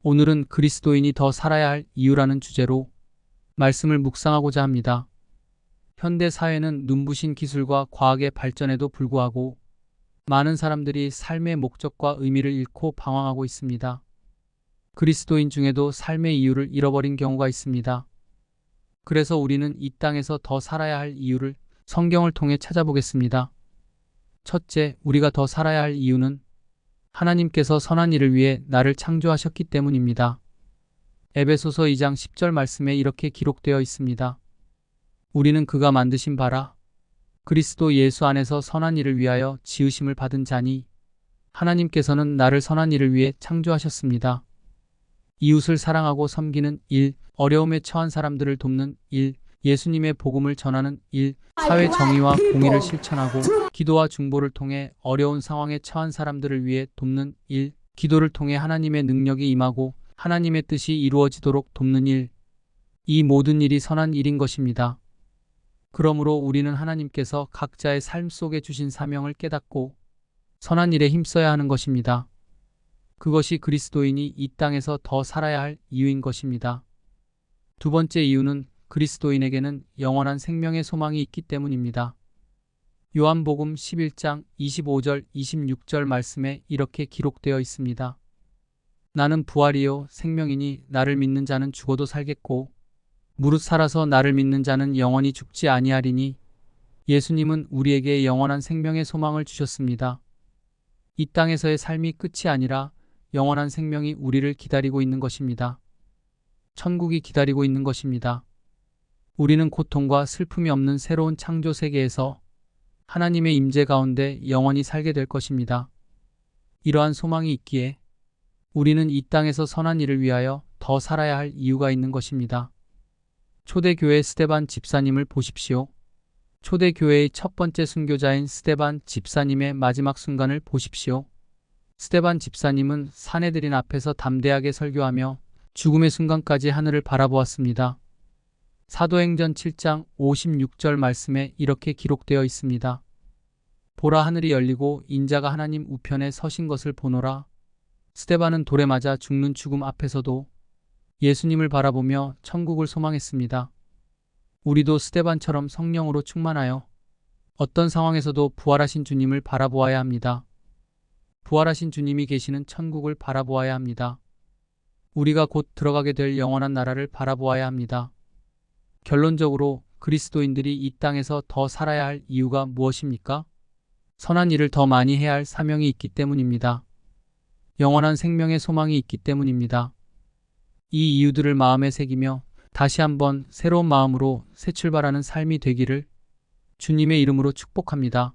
오늘은 그리스도인이 더 살아야 할 이유라는 주제로 말씀을 묵상하고자 합니다. 현대 사회는 눈부신 기술과 과학의 발전에도 불구하고 많은 사람들이 삶의 목적과 의미를 잃고 방황하고 있습니다. 그리스도인 중에도 삶의 이유를 잃어버린 경우가 있습니다. 그래서 우리는 이 땅에서 더 살아야 할 이유를 성경을 통해 찾아보겠습니다. 첫째, 우리가 더 살아야 할 이유는 하나님께서 선한 일을 위해 나를 창조하셨기 때문입니다. 에베소서 2장 10절 말씀에 이렇게 기록되어 있습니다. 우리는 그가 만드신 바라 그리스도 예수 안에서 선한 일을 위하여 지으심을 받은 자니 하나님께서는 나를 선한 일을 위해 창조하셨습니다. 이웃을 사랑하고 섬기는 일, 어려움에 처한 사람들을 돕는 일, 예수님의 복음을 전하는 일, 사회 정의와 공의를 실천하고 기도와 중보를 통해 어려운 상황에 처한 사람들을 위해 돕는 일, 기도를 통해 하나님의 능력이 임하고 하나님의 뜻이 이루어지도록 돕는 일, 이 모든 일이 선한 일인 것입니다. 그러므로 우리는 하나님께서 각자의 삶 속에 주신 사명을 깨닫고 선한 일에 힘써야 하는 것입니다. 그것이 그리스도인이 이 땅에서 더 살아야 할 이유인 것입니다. 두 번째 이유는 그리스도인에게는 영원한 생명의 소망이 있기 때문입니다. 요한복음 11장 25절 26절 말씀에 이렇게 기록되어 있습니다. 나는 부활이요 생명이니 나를 믿는 자는 죽어도 살겠고 무릇 살아서 나를 믿는 자는 영원히 죽지 아니하리니. 예수님은 우리에게 영원한 생명의 소망을 주셨습니다. 이 땅에서의 삶이 끝이 아니라 영원한 생명이 우리를 기다리고 있는 것입니다. 천국이 기다리고 있는 것입니다. 우리는 고통과 슬픔이 없는 새로운 창조 세계에서 하나님의 임재 가운데 영원히 살게 될 것입니다. 이러한 소망이 있기에 우리는 이 땅에서 선한 일을 위하여 더 살아야 할 이유가 있는 것입니다. 초대교회 스데반 집사님을 보십시오. 초대교회의 첫 번째 순교자인 스데반 집사님의 마지막 순간을 보십시오. 스데반 집사님은 사내들인 앞에서 담대하게 설교하며 죽음의 순간까지 하늘을 바라보았습니다. 사도행전 7장 56절 말씀에 이렇게 기록되어 있습니다. 보라 하늘이 열리고 인자가 하나님 우편에 서신 것을 보노라. 스데반은 돌에 맞아 죽는 죽음 앞에서도 예수님을 바라보며 천국을 소망했습니다. 우리도 스데반처럼 성령으로 충만하여 어떤 상황에서도 부활하신 주님을 바라보아야 합니다. 부활하신 주님이 계시는 천국을 바라보아야 합니다. 우리가 곧 들어가게 될 영원한 나라를 바라보아야 합니다. 결론적으로 그리스도인들이 이 땅에서 더 살아야 할 이유가 무엇입니까? 선한 일을 더 많이 해야 할 사명이 있기 때문입니다. 영원한 생명의 소망이 있기 때문입니다. 이 이유들을 마음에 새기며 다시 한번 새로운 마음으로 새 출발하는 삶이 되기를 주님의 이름으로 축복합니다.